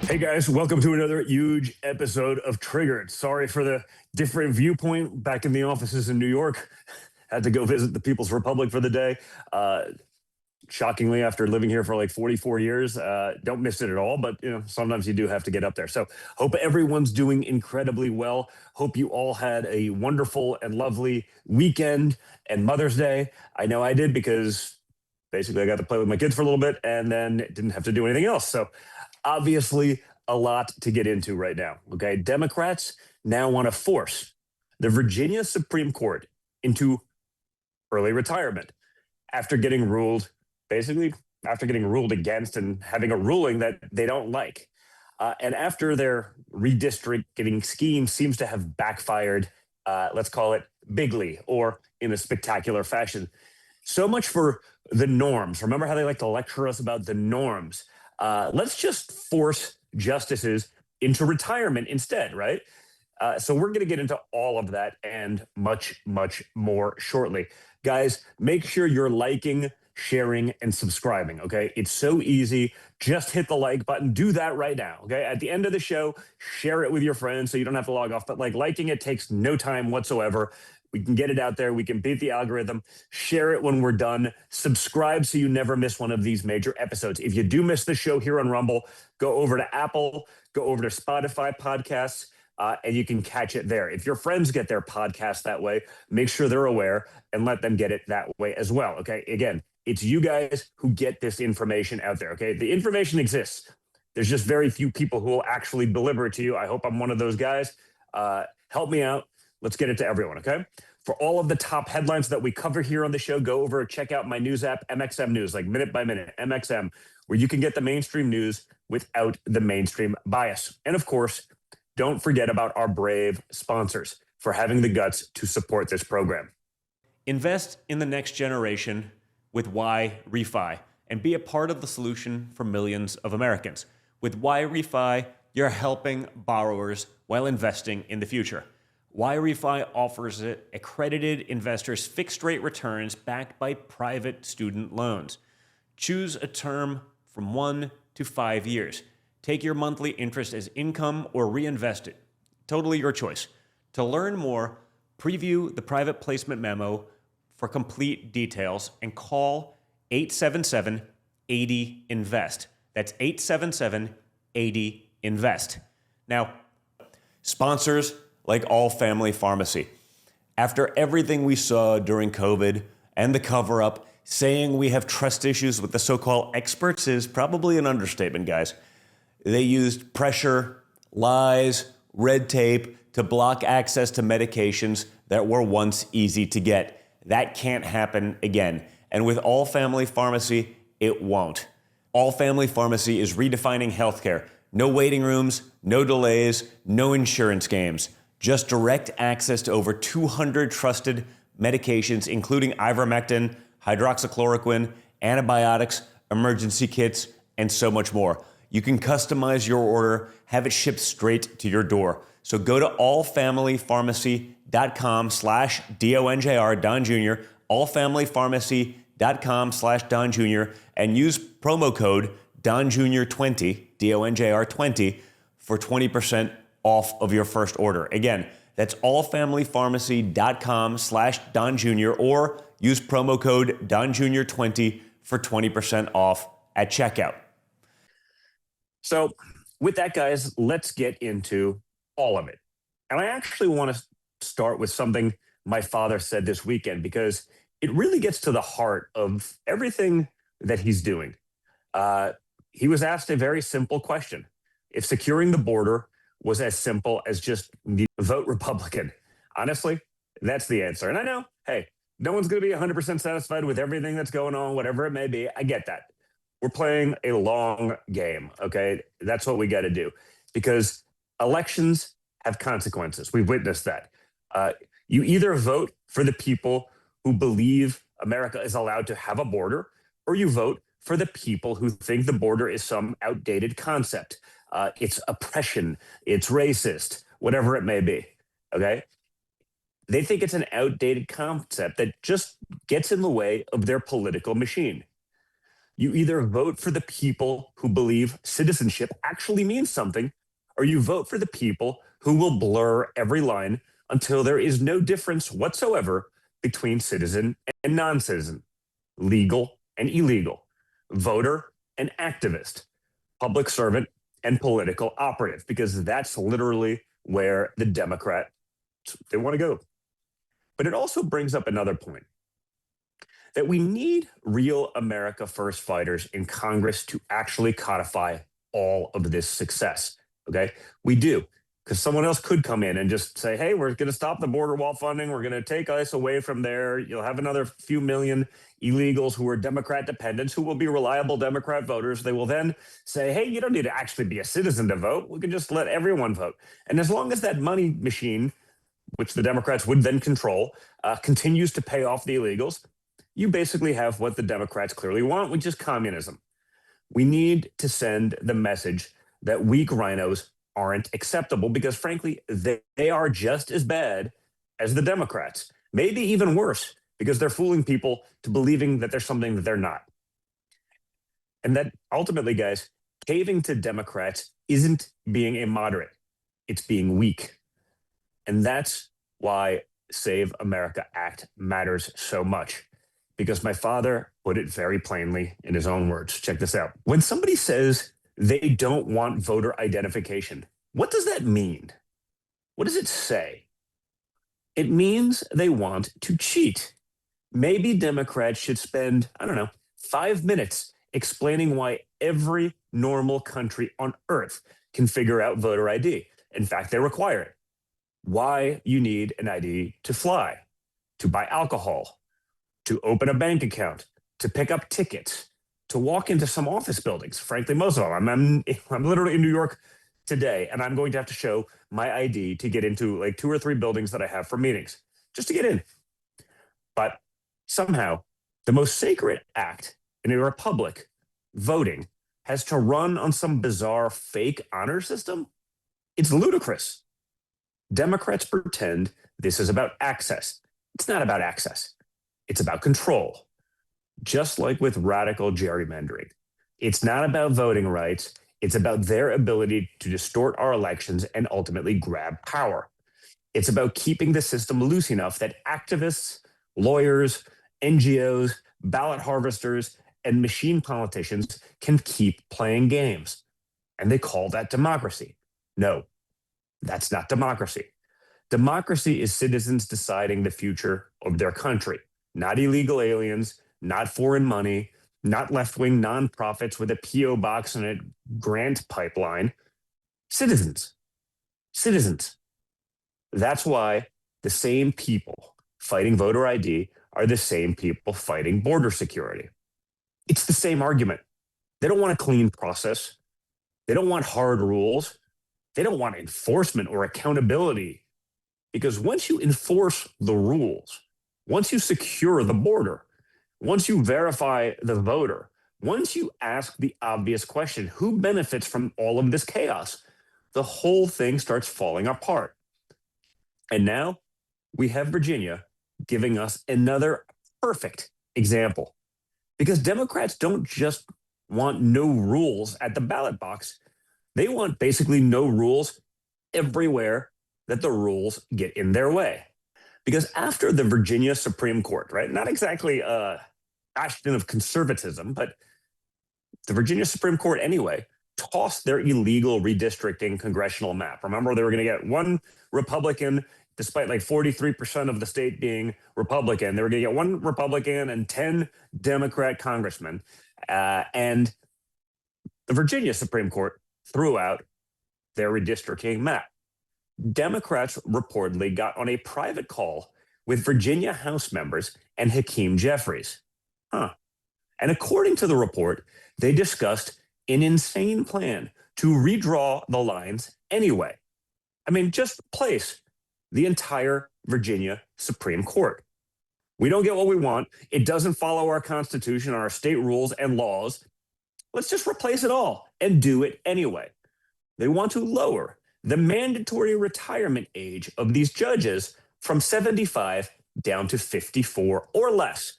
Hey guys, welcome to another huge episode of Triggered. Sorry for the different viewpoint back in the offices in New York. Had to go visit the People's Republic for the day. Shockingly, after living here for like 44 years, don't miss it at all, but sometimes you do have to get up there. So hope everyone's doing incredibly well. Hope you all had a wonderful and lovely weekend and Mother's Day. I know I did because basically I got to play with my kids for a little bit and then didn't have to do anything else. So obviously a lot to get into right now. Okay. Democrats now want to force the Virginia Supreme Court into early retirement after getting ruled, basically, after getting ruled against and having a ruling that they don't like. And after their redistricting scheme seems to have backfired, let's call it bigly or in a spectacular fashion. So much for the norms. Remember how they like to lecture us about the norms? Let's just force justices into retirement instead, right? So we're going to get into all of that and much, much more shortly. Guys, make sure you're liking, sharing, and subscribing, okay? It's so easy. Just hit the like button. Do that right now, okay? At the end of the show, share it with your friends so you don't have to log off. But liking it takes no time whatsoever. We can get it out there. We can beat the algorithm. Share it when we're done. Subscribe so you never miss one of these major episodes. If you do miss the show here on Rumble, go over to Apple, go over to Spotify podcasts, and you can catch it there. If your friends get their podcast that way, make sure they're aware and let them get it that way as well. Okay. Again, it's you guys who get this information out there. Okay. The information exists. There's just very few people who will actually deliver it to you. I hope I'm one of those guys. Help me out. Let's get it to everyone. Okay. For all of the top headlines that we cover here on the show, go over and check out my news app, MXM News, like minute by minute, MXM, where you can get the mainstream news without the mainstream bias. And of course, don't forget about our brave sponsors for having the guts to support this program. Invest in the next generation with Y Refi and be a part of the solution for millions of Americans. With Y Refi, you're helping borrowers while investing in the future. Y Refi offers accredited investors fixed rate returns backed by private student loans. Choose a term from 1 to 5 years. Take your monthly interest as income or reinvest it. Totally your choice. To learn more, preview the private placement memo for complete details and call 877-80-INVEST. That's 877-80-INVEST. Now, sponsors like All Family Pharmacy. After everything we saw during COVID and the cover-up, saying we have trust issues with the so-called experts is probably an understatement, guys. They used pressure, lies, red tape to block access to medications that were once easy to get. That can't happen again. And with All Family Pharmacy, it won't. All Family Pharmacy is redefining healthcare. No waiting rooms, no delays, no insurance games. Just direct access to over 200 trusted medications, including ivermectin, hydroxychloroquine, antibiotics, emergency kits, and so much more. You can customize your order, have it shipped straight to your door. So go to allfamilypharmacy.com/DONJR, Don Jr., allfamilypharmacy.com/Don Jr., and use promo code DonJr20, DONJR20, for 20% off of your first order. Again, that's allfamilypharmacy.com/Don Jr., or use promo code DonJr20 for 20% off at checkout. So with that, guys, let's get into all of it. And I actually want to start with something my father said this weekend because it really gets to the heart of everything that he's doing. He was asked a very simple question. If securing the border was as simple as just vote Republican, honestly, that's the answer. And I know, hey, no one's going to be 100% satisfied with everything that's going on, whatever it may be. I get that. We're playing a long game, okay? That's what we got to do because elections have consequences. We've witnessed that. You either vote for the people who believe America is allowed to have a border, or you vote for the people who think the border is some outdated concept. It's oppression, it's racist, whatever it may be, okay? They think it's an outdated concept that just gets in the way of their political machine. You either vote for the people who believe citizenship actually means something, or you vote for the people who will blur every line until there is no difference whatsoever between citizen and non-citizen, legal and illegal, voter and activist, public servant and political operative, because that's literally where the Democrats, they want to go. But it also brings up another point, that we need real America First fighters in Congress to actually codify all of this success. Okay, we do, because someone else could come in and just say, hey, we're going to stop the border wall funding. We're going to take ICE away from there. You'll have another few million illegals who are Democrat dependents, who will be reliable Democrat voters. They will then say, hey, you don't need to actually be a citizen to vote. We can just let everyone vote. And as long as that money machine, which the Democrats would then control, continues to pay off the illegals, you basically have what the Democrats clearly want, which is communism. We need to send the message that weak rhinos aren't acceptable, because frankly, they are just as bad as the Democrats, maybe even worse, because they're fooling people to believing that there's something that they're not. And that ultimately, guys, caving to Democrats isn't being a moderate, it's being weak. And that's why Save America Act matters so much, because my father put it very plainly in his own words. Check this out. When somebody says they don't want voter identification, what does that mean? What does it say? It means they want to cheat. Maybe Democrats should spend, 5 minutes explaining why every normal country on earth can figure out voter ID. In fact, they require it. Why you need an ID to fly, to buy alcohol, to open a bank account, to pick up tickets, to walk into some office buildings. Frankly, most of them. I'm literally in New York today, and I'm going to have to show my ID to get into like 2 or 3 buildings that I have for meetings, just to get in. But somehow, the most sacred act in a republic, voting, has to run on some bizarre fake honor system? It's ludicrous. Democrats pretend this is about access. It's not about access. It's about control. Just like with radical gerrymandering. It's not about voting rights. It's about their ability to distort our elections and ultimately grab power. It's about keeping the system loose enough that activists, lawyers, NGOs, ballot harvesters, and machine politicians can keep playing games. And they call that democracy. No, that's not democracy. Democracy is citizens deciding the future of their country, not illegal aliens, not foreign money, not left-wing nonprofits with a P.O. box and a grant pipeline. Citizens. Citizens. That's why the same people fighting voter ID are the same people fighting border security. It's the same argument. They don't want a clean process. They don't want hard rules. They don't want enforcement or accountability. Because once you enforce the rules, once you secure the border, once you verify the voter, once you ask the obvious question, who benefits from all of this chaos, the whole thing starts falling apart. And now we have Virginia giving us another perfect example. Because Democrats don't just want no rules at the ballot box. They want basically no rules everywhere that the rules get in their way. Because after the Virginia Supreme Court, right, not exactly a bastion of conservatism, but the Virginia Supreme Court anyway, tossed their illegal redistricting congressional map. Remember, they were going to get one Republican, despite like 43% of the state being Republican. They were going to get one Republican and 10 Democrat congressmen. And the Virginia Supreme Court threw out their redistricting map. Democrats reportedly got on a private call with Virginia House members and Hakeem Jeffries. And according to the report, they discussed an insane plan to redraw the lines anyway. I mean, just replace the entire Virginia Supreme Court. We don't get what we want. It doesn't follow our Constitution, our state rules and laws. Let's just replace it all and do it anyway. They want to lower the mandatory retirement age of these judges from 75 down to 54 or less.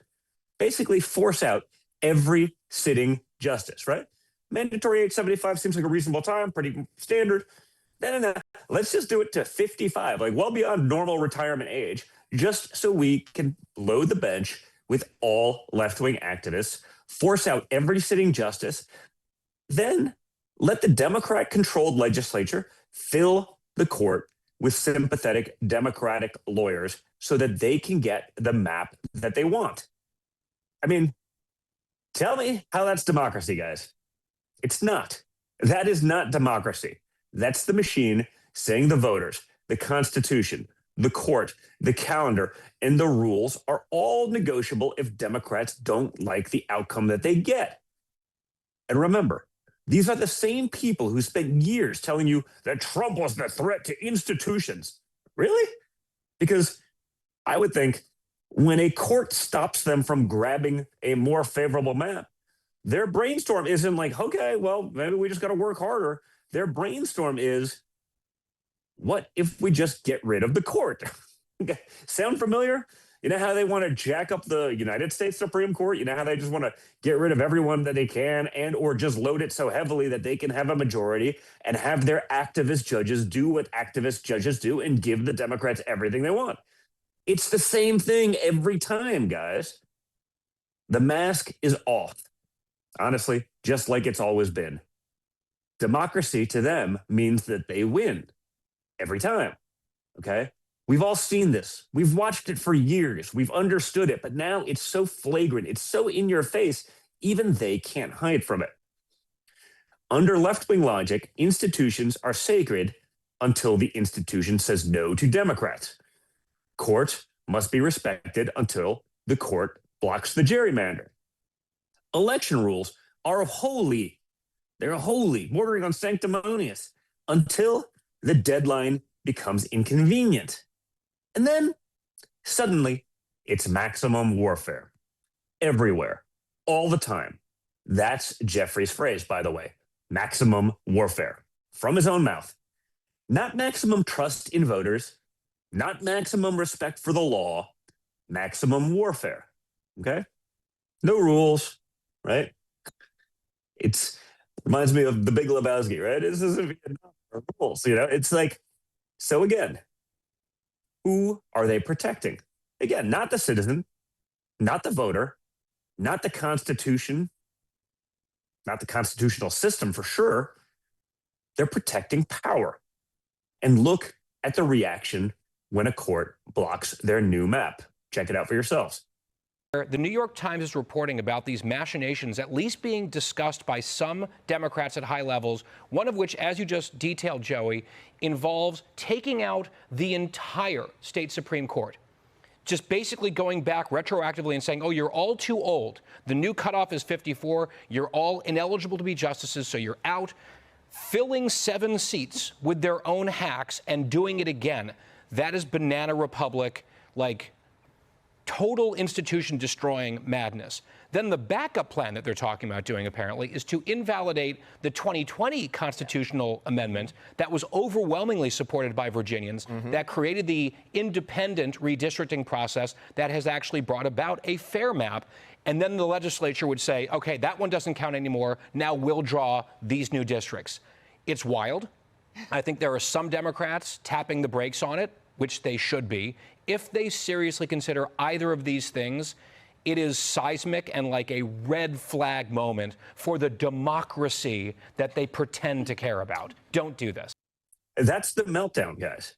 Basically force out every sitting justice, right? Mandatory age 75 seems like a reasonable time, pretty standard. No. Let's just do it to 55, like well beyond normal retirement age, just so we can load the bench with all left-wing activists, force out every sitting justice, then let the Democrat-controlled legislature fill the court with sympathetic Democratic lawyers so that they can get the map that they want. I mean, tell me how that's democracy, guys. It's not. That is not democracy. That's the machine saying the voters, the Constitution, the court, the calendar, and the rules are all negotiable if Democrats don't like the outcome that they get. And remember, these are the same people who spent years telling you that Trump was the threat to institutions. Really? Because I would think when a court stops them from grabbing a more favorable map, their brainstorm isn't like, okay, well, maybe we just got to work harder. Their brainstorm is, what if we just get rid of the court? Sound familiar? You know how they want to jack up the United States Supreme Court? You know how they just want to get rid of everyone that they can and or just load it so heavily that they can have a majority and have their activist judges do what activist judges do and give the Democrats everything they want. It's the same thing every time, guys. The mask is off. Honestly, just like it's always been. Democracy to them means that they win every time. Okay? We've all seen this. We've watched it for years. We've understood it, but now it's so flagrant. It's so in your face, even they can't hide from it. Under left-wing logic, institutions are sacred until the institution says no to Democrats. Courts must be respected until the court blocks the gerrymander. Election rules are holy. They're holy, bordering on sanctimonious, until the deadline becomes inconvenient. And then suddenly it's maximum warfare everywhere, all the time. That's Jeffrey's phrase, by the way, maximum warfare from his own mouth. Not maximum trust in voters, not maximum respect for the law, maximum warfare. Okay? No rules, right? It reminds me of The Big Lebowski, right? This isn't Vietnam or rules, you know? It's like, so again, who are they protecting? Again, not the citizen, not the voter, not the Constitution, not the constitutional system for sure. They're protecting power. And look at the reaction when a court blocks their new map. Check it out for yourselves. The New York Times is reporting about these machinations at least being discussed by some Democrats at high levels, one of which, as you just detailed, Joey, involves taking out the entire state Supreme Court. Just basically going back retroactively and saying, oh, you're all too old. The new cutoff is 54. You're all ineligible to be justices, so you're out. Filling 7 seats with their own hacks and doing it again. That is banana republic, like total institution destroying madness. Then the backup plan that they're talking about doing, apparently, is to invalidate the 2020 constitutional amendment that was overwhelmingly supported by Virginians, that created the independent redistricting process that has actually brought about a fair map. And then the legislature would say, okay, that one doesn't count anymore. Now we'll draw these new districts. It's wild. I think there are some Democrats tapping the brakes on it, which they should be. If they seriously consider either of these things, it is seismic and like a red flag moment for the democracy that they pretend to care about. Don't do this. That's the meltdown, guys.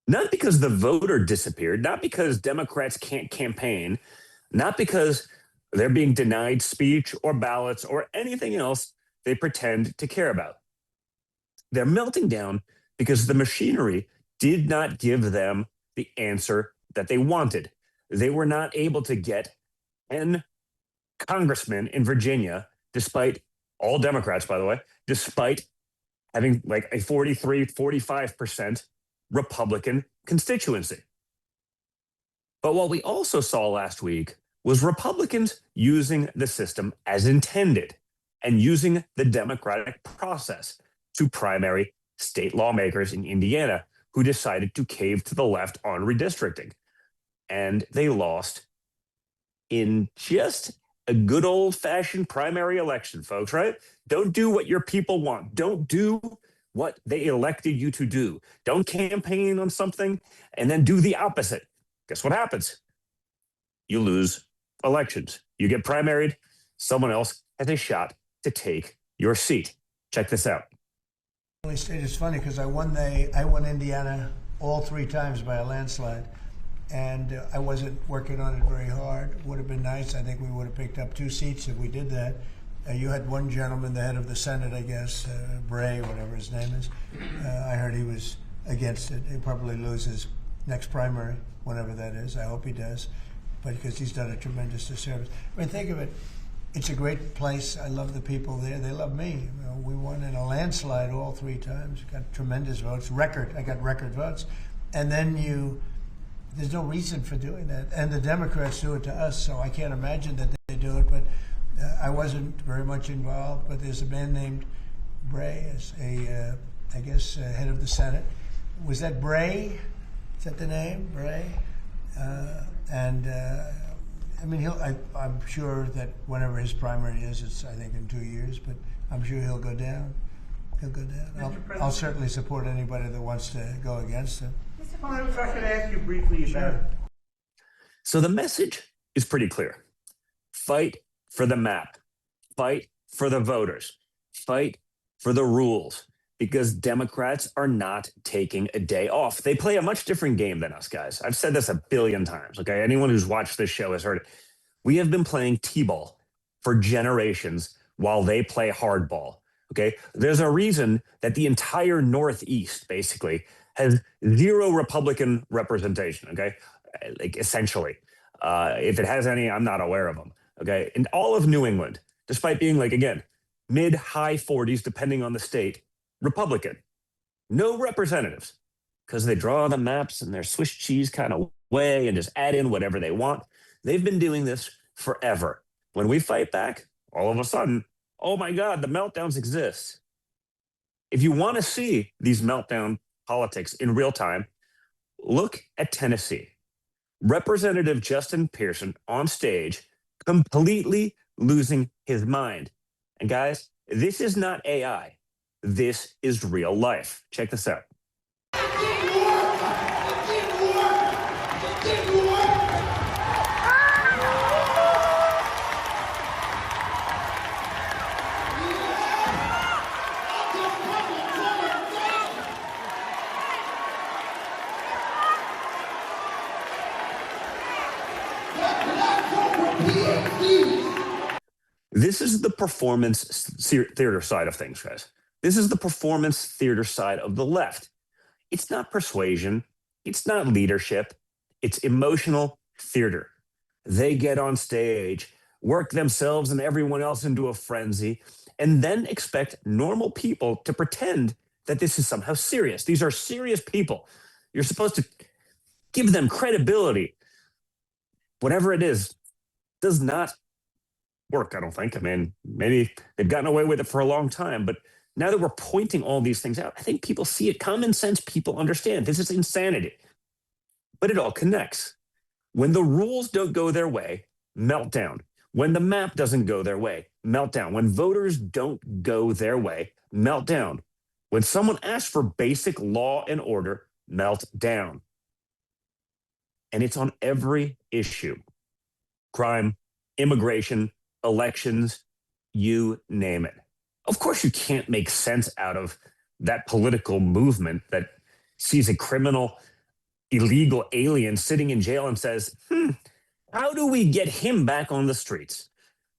Not because the voter disappeared, not because Democrats can't campaign, not because they're being denied speech or ballots or anything else they pretend to care about. They're melting down because the machinery did not give them the answer that they wanted. They were not able to get 10 congressmen in Virginia, despite all Democrats, by the way, despite having like a 43, 45% Republican constituency. But what we also saw last week was Republicans using the system as intended and using the democratic process to primary state lawmakers in Indiana who decided to cave to the left on redistricting. And they lost in just a good old-fashioned primary election, folks, right? Don't do what your people want. Don't do what they elected you to do. Don't campaign on something and then do the opposite. Guess what happens? You lose elections. You get primaried, someone else has a shot to take your seat. Check this out. State is funny because I won Indiana all 3 times by a landslide, and I wasn't working on it very hard. Would have been nice. I think we would have picked up 2 seats if we did that. You had one gentleman, the head of the Senate, I guess, Bray, whatever his name is. I heard he was against it. He'll probably lose his next primary, whatever that is. I hope he does, but because he's done a tremendous disservice. I mean, think of it. It's a great place. I love the people there. They love me. You know, we won in a landslide all 3 times. Got tremendous votes. I got record votes. And then there's no reason for doing that. And the Democrats do it to us, so I can't imagine that they do it. But I wasn't very much involved. But there's a man named Bray, as I guess, head of the Senate. Was that Bray? Is that the name, Bray? I mean, I'm sure that whenever his primary is, it's, I think, in 2 years, but I'm sure he'll go down. He'll go down. I'll certainly support anybody that wants to go against him. Mr. President, if I could ask you briefly about it. So the message is pretty clear. Fight for the map. Fight for the voters. Fight for the rules. Because Democrats are not taking a day off. They play a much different game than us, guys. I've said this a billion times, okay? Anyone who's watched this show has heard it. We have been playing T-ball for generations while they play hardball, okay? There's a reason that the entire Northeast, basically, has 0 Republican representation, okay? Like, essentially. If it has any, I'm not aware of them, okay? And all of New England, despite being, like, again, mid-high 40s, depending on the state, Republican. No representatives, because they draw the maps in their Swiss cheese kind of way and just add in whatever they want. They've been doing this forever. When we fight back, all of a sudden, oh my God, the meltdowns exist. If you want to see these meltdown politics in real time, look at Tennessee. Representative Justin Pearson on stage, completely losing his mind. And guys, this is not AI. This is real life. Check this out. This is the performance theater side of things, guys. This is the performance theater side of the left. It's not persuasion. It's not leadership. It's emotional theater. They get on stage, work themselves and everyone else into a frenzy, and then expect normal people to pretend that this is somehow serious. These are serious people. You're supposed to give them credibility. Whatever it is, does not work, I don't think. I mean, maybe they've gotten away with it for a long time, but now that we're pointing all these things out, I think people see it. Common sense people understand this is insanity. But it all connects. When the rules don't go their way, meltdown. When the map doesn't go their way, meltdown. When voters don't go their way, meltdown. When someone asks for basic law and order, meltdown. And it's on every issue. Crime, immigration, elections, you name it. Of course, you can't make sense out of that political movement that sees a criminal, illegal alien sitting in jail and says, how do we get him back on the streets?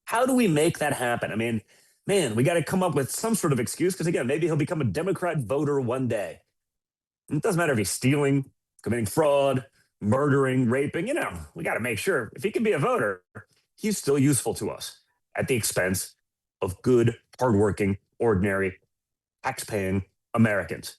How do we make that happen? I mean, man, we got to come up with some sort of excuse because, again, maybe he'll become a Democrat voter one day. It doesn't matter if he's stealing, committing fraud, murdering, raping. You know, we got to make sure if he can be a voter, he's still useful to us at the expense of good, hardworking, ordinary, tax-paying Americans.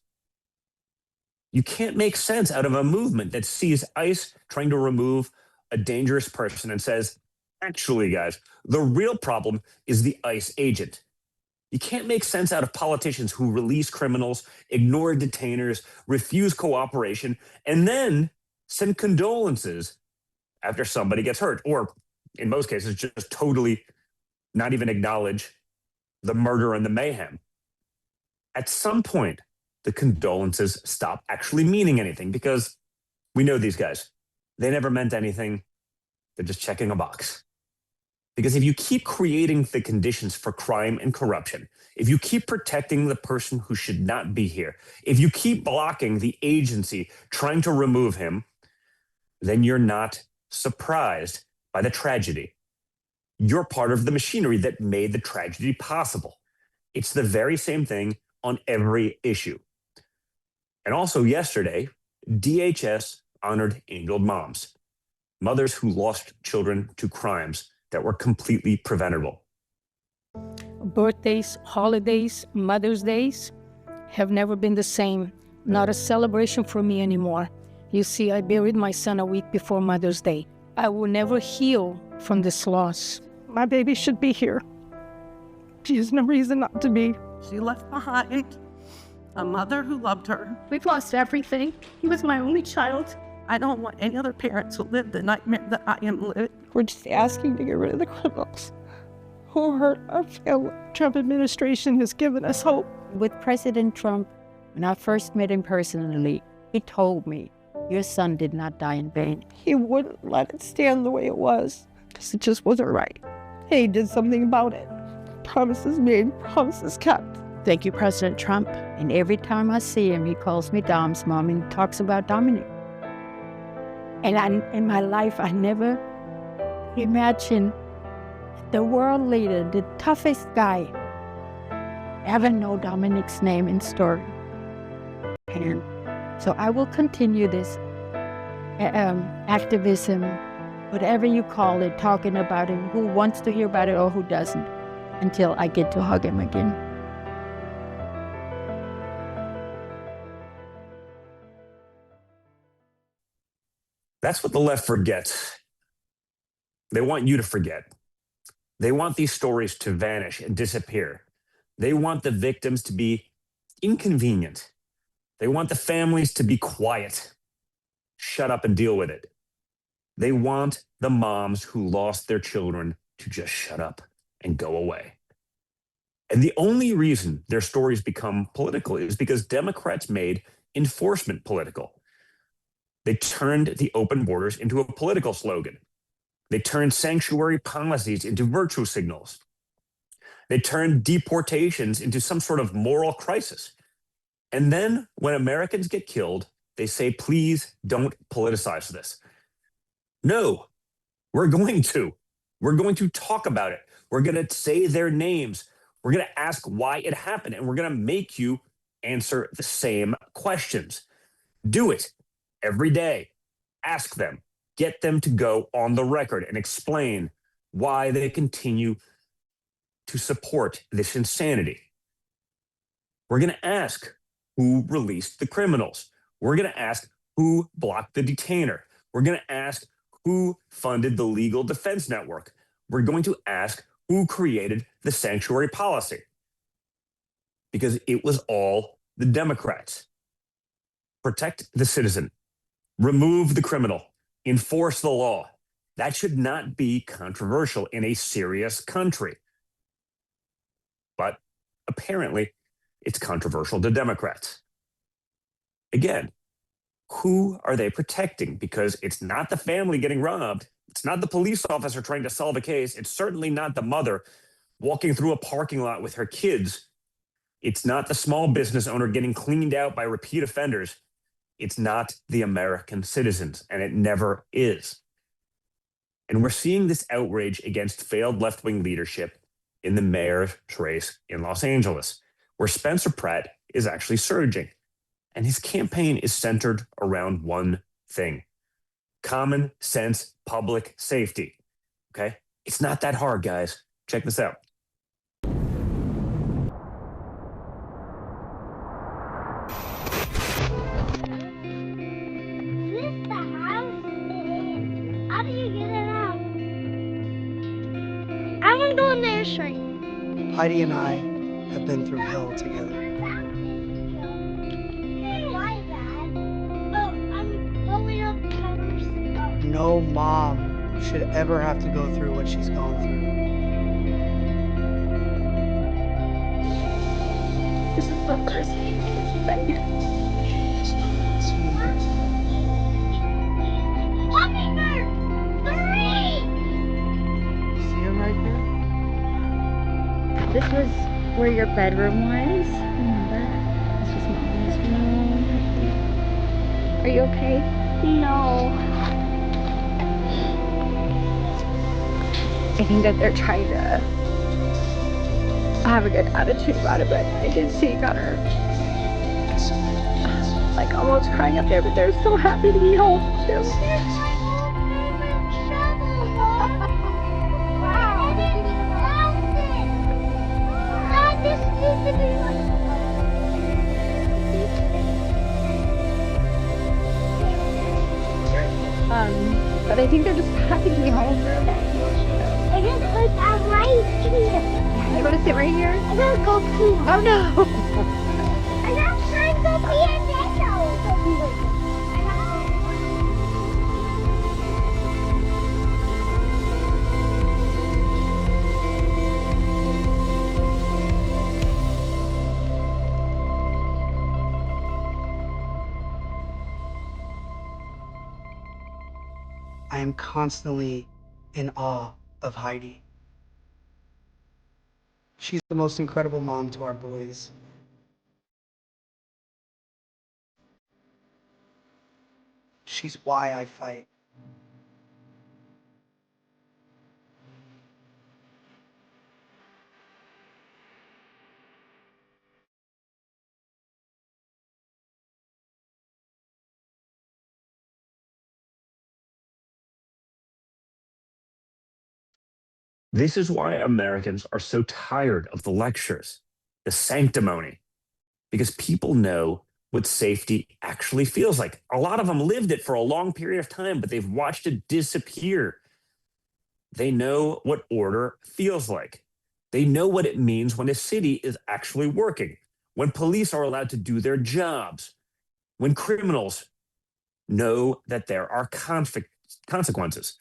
You can't make sense out of a movement that sees ICE trying to remove a dangerous person and says, actually, guys, the real problem is the ICE agent. You can't make sense out of politicians who release criminals, ignore detainers, refuse cooperation, and then send condolences after somebody gets hurt or in most cases, just totally not even acknowledge the murder and the mayhem. At some point, the condolences stop actually meaning anything because we know these guys. They never meant anything. They're just checking a box. Because if you keep creating the conditions for crime and corruption, if you keep protecting the person who should not be here, if you keep blocking the agency trying to remove him, then you're not surprised by the tragedy. You're part of the machinery that made the tragedy possible. It's the very same thing on every issue. And also yesterday, DHS honored Angel moms, mothers who lost children to crimes that were completely preventable. Birthdays, holidays, Mother's Days have never been the same. Not a celebration for me anymore. You see, I buried my son a week before Mother's Day. I will never heal from this loss. My baby should be here. She has no reason not to be. She left behind a mother who loved her. We've lost everything. He was my only child. I don't want any other parent to live the nightmare that I am living. We're just asking to get rid of the criminals who hurt our family. Trump administration has given us hope. With President Trump, when I first met him personally, he told me, your son did not die in vain. He wouldn't let it stand the way it was because it just wasn't right. He did something about it. Promises made, promises kept. Thank you, President Trump. And every time I see him, he calls me Dom's mom and talks about Dominic. And in my life, I never imagined the world leader, the toughest guy, ever know Dominic's name and story. And so I will continue this activism, whatever you call it, talking about him, who wants to hear about it or who doesn't, until I get to hug him again. That's what the left forgets. They want you to forget. They want these stories to vanish and disappear. They want the victims to be inconvenient. They want the families to be quiet. Shut up and deal with it. They want the moms who lost their children to just shut up and go away. And the only reason their stories become political is because Democrats made enforcement political. They turned the open borders into a political slogan. They turned sanctuary policies into virtue signals. They turned deportations into some sort of moral crisis. And then when Americans get killed, they say, please don't politicize this. No, we're going to. We're going to talk about it. We're going to say their names. We're going to ask why it happened. And we're going to make you answer the same questions. Do it every day. Ask them. Get them to go on the record and explain why they continue to support this insanity. We're going to ask who released the criminals. We're going to ask who blocked the detainer. We're going to ask who funded the legal defense network. We're going to ask who created the sanctuary policy. Because it was all the Democrats. Protect the citizen. Remove the criminal. Enforce the law. That should not be controversial in a serious country. But apparently, it's controversial to Democrats. Again, who are they protecting? Because it's not the family getting robbed. It's not the police officer trying to solve a case. It's certainly not the mother walking through a parking lot with her kids. It's not the small business owner getting cleaned out by repeat offenders. It's not the American citizens, and it never is. And we're seeing this outrage against failed left-wing leadership in the mayor's race in Los Angeles, where Spencer Pratt is actually surging. And his campaign is centered around one thing: common sense public safety. Okay? It's not that hard, guys. Check this out. How do you get it out? I want to go in there straight. Heidi and I have been through hell together. Why, Dad? Oh, I'm pulling up the covers. No mom should ever have to go through what she's gone through. This is the first thing. Hummingbird! 3! See him right there? This was where your bedroom was. Remember? This was Mommy's room. Are you okay? No. I think that they're trying to have a good attitude about it, but I did see Gunner like almost crying up there, but they're so happy to be home too. But I think they're just happy to be home for a bit. I guess I'm right here. You want to sit right here? I gotta go pee. Oh no! I gotta climb the piano. I am constantly in awe of Heidi. She's the most incredible mom to our boys. She's why I fight. This is why Americans are so tired of the lectures, the sanctimony, because people know what safety actually feels like. A lot of them lived it for a long period of time, but they've watched it disappear. They know what order feels like. They know what it means when a city is actually working, when police are allowed to do their jobs, when criminals know that there are consequences,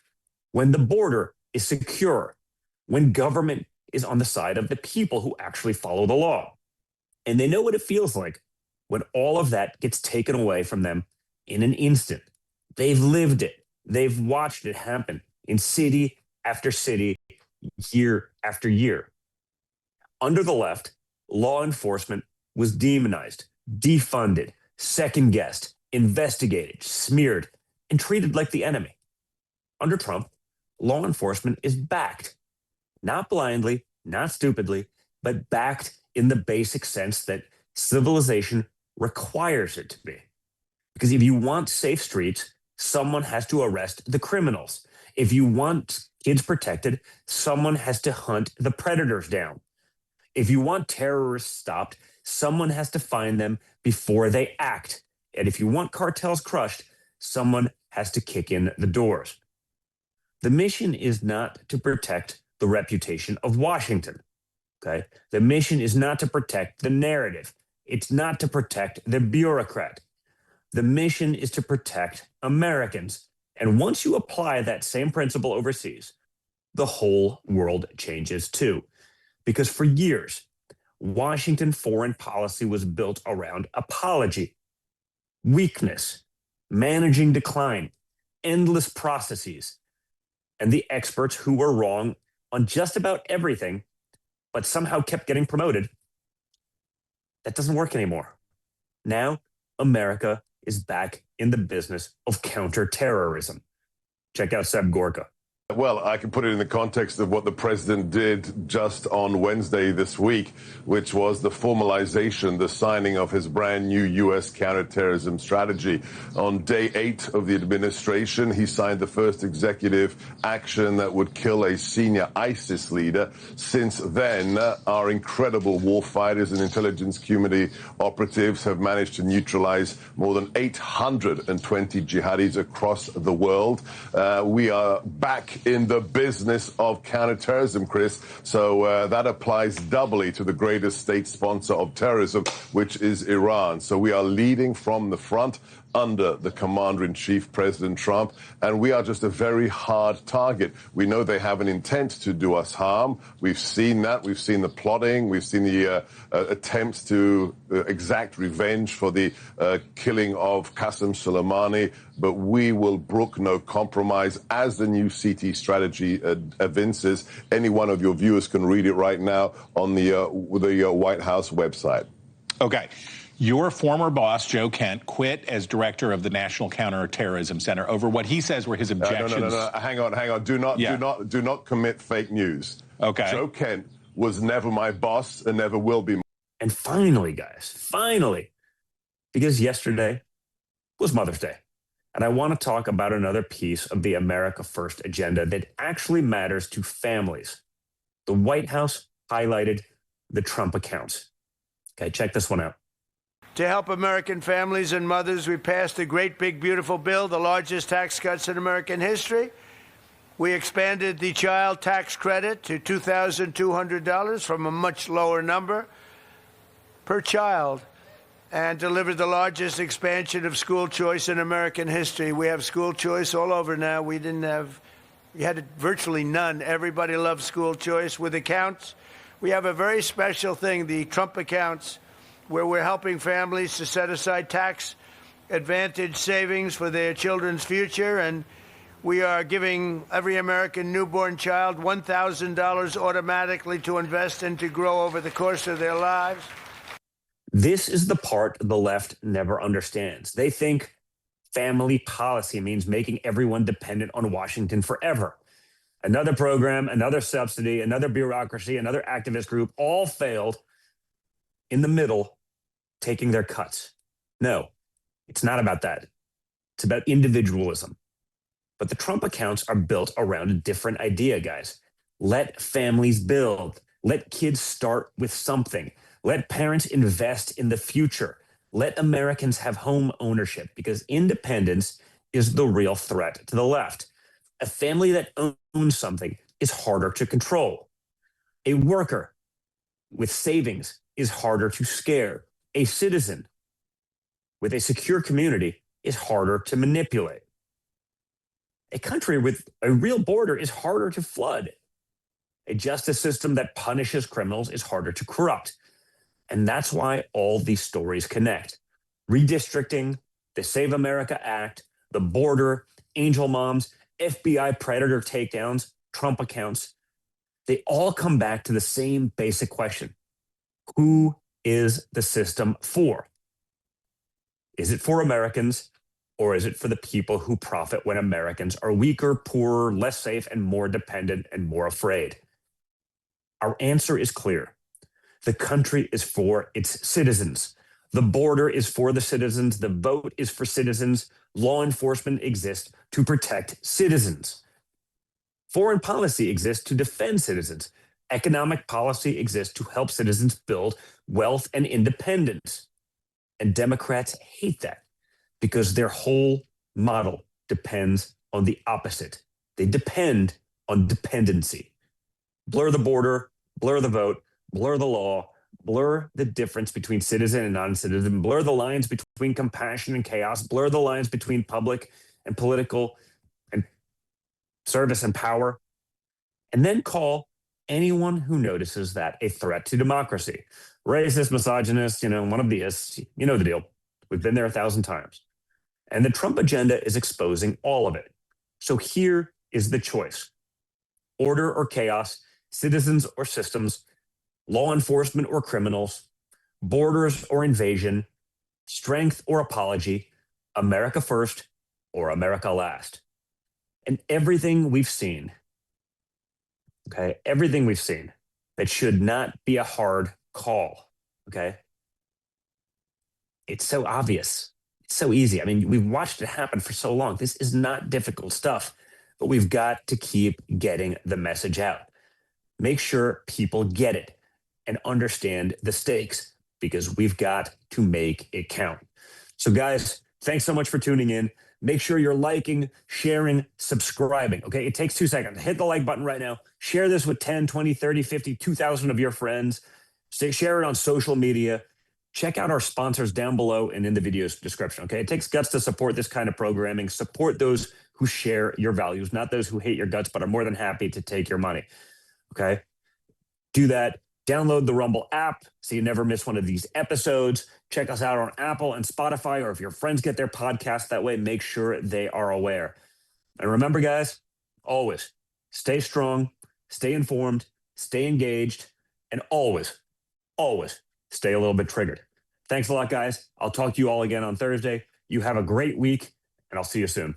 when the border is secure, when government is on the side of the people who actually follow the law. And they know what it feels like when all of that gets taken away from them in an instant. They've lived it. They've watched it happen in city after city, year after year. Under the left, law enforcement was demonized, defunded, second-guessed, investigated, smeared, and treated like the enemy. Under Trump, law enforcement is backed. Not blindly, not stupidly, but backed in the basic sense that civilization requires it to be. Because if you want safe streets, someone has to arrest the criminals. If you want kids protected, someone has to hunt the predators down. If you want terrorists stopped, someone has to find them before they act. And if you want cartels crushed, someone has to kick in the doors. The mission is not to protect the reputation of Washington. Okay? The mission is not to protect the narrative. It's not to protect the bureaucrat. The mission is to protect Americans. And once you apply that same principle overseas, the whole world changes too. Because for years, Washington foreign policy was built around apology, weakness, managing decline, endless processes, and the experts who were wrong on just about everything, but somehow kept getting promoted. That doesn't work anymore. Now, America is back in the business of counterterrorism. Check out Seb Gorka. Well, I can put it in the context of what the president did just on Wednesday this week, which was the formalization, the signing of his brand new U.S. counterterrorism strategy. On day 8 of the administration, he signed the first executive action that would kill a senior ISIS leader. Since then, our incredible war fighters and intelligence community operatives have managed to neutralize more than 820 jihadis across the world. We are back in the business of counterterrorism, Chris. So that applies doubly to the greatest state sponsor of terrorism, which is Iran. So we are leading from the front under the commander-in-chief, President Trump, and we are just a very hard target. We know they have an intent to do us harm. We've seen that. We've seen the plotting. We've seen the attempts to exact revenge for the killing of Qasem Soleimani, but we will brook no compromise as the new CT strategy evinces. Any one of your viewers can read it right now on the White House website. Okay. Your former boss, Joe Kent, quit as director of the National Counterterrorism Center over what he says were his objections. No. Hang on. Do not commit fake news. Okay. Joe Kent was never my boss and never will be. And finally, guys, because yesterday was Mother's Day. And I want to talk about another piece of the America First agenda that actually matters to families. The White House highlighted the Trump accounts. Okay, check this one out. To help American families and mothers, we passed a great, big, beautiful bill, the largest tax cuts in American history. We expanded the child tax credit to $2,200 from a much lower number per child, and delivered the largest expansion of school choice in American history. We have school choice all over now. We had virtually none. Everybody loves school choice. With accounts, we have a very special thing, the Trump accounts, where we're helping families to set aside tax advantage savings for their children's future. And we are giving every American newborn child $1,000 automatically to invest and to grow over the course of their lives. This is the part the left never understands. They think family policy means making everyone dependent on Washington forever. Another program, another subsidy, another bureaucracy, another activist group, all failed in the middle, taking their cuts. No, it's not about that. It's about individualism. But the Trump accounts are built around a different idea, guys. Let families build. Let kids start with something. Let parents invest in the future. Let Americans have home ownership, because independence is the real threat to the left. A family that owns something is harder to control. A worker with savings is harder to scare. A citizen with a secure community is harder to manipulate. A country with a real border is harder to flood. A justice system that punishes criminals is harder to corrupt. And that's why all these stories connect. Redistricting, the Save America Act, the border, angel moms, FBI predator takedowns, Trump accounts, they all come back to the same basic question. Who is the system for? Is it for Americans, or is it for the people who profit when Americans are weaker, poorer, less safe, and more dependent and more afraid? Our answer is clear. The country is for its citizens. The border is for the citizens. The vote is for citizens. Law enforcement exists to protect citizens. Foreign policy exists to defend citizens. Economic policy exists to help citizens build wealth and independence. And Democrats hate that because their whole model depends on the opposite. They depend on dependency. Blur the border, blur the vote, blur the law, blur the difference between citizen and non-citizen, blur the lines between compassion and chaos, blur the lines between public and political and service and power, and then call anyone who notices that a threat to democracy. Racist, misogynist, one of these, you know the deal. We've been there 1,000 times. And the Trump agenda is exposing all of it. So here is the choice. Order or chaos, citizens or systems, law enforcement or criminals, borders or invasion, strength or apology, America first or America last. And everything we've seen, everything we've seen that should not be a hard call, It's so obvious. It's so easy. I mean, we've watched it happen for so long. This is not difficult stuff, but we've got to keep getting the message out. Make sure people get it and understand the stakes, because we've got to make it count. So guys, thanks so much for tuning in. make sure you're liking, sharing, subscribing. Okay, it takes 2 seconds. Hit the like button right now. Share this with 10, 20, 30, 50, 2,000 of your friends. Share it on social media. Check out our sponsors down below and in the video's description. Okay, it takes guts to support this kind of programming. Support those who share your values, not those who hate your guts, but are more than happy to take your money. Okay, do that. Download the Rumble app so you never miss one of these episodes. Check us out on Apple and Spotify, or if your friends get their podcast that way, make sure they are aware. And remember, guys, always stay strong, stay informed, stay engaged, and always stay a little bit triggered. Thanks a lot, guys. I'll talk to you all again on Thursday. You have a great week, and I'll see you soon.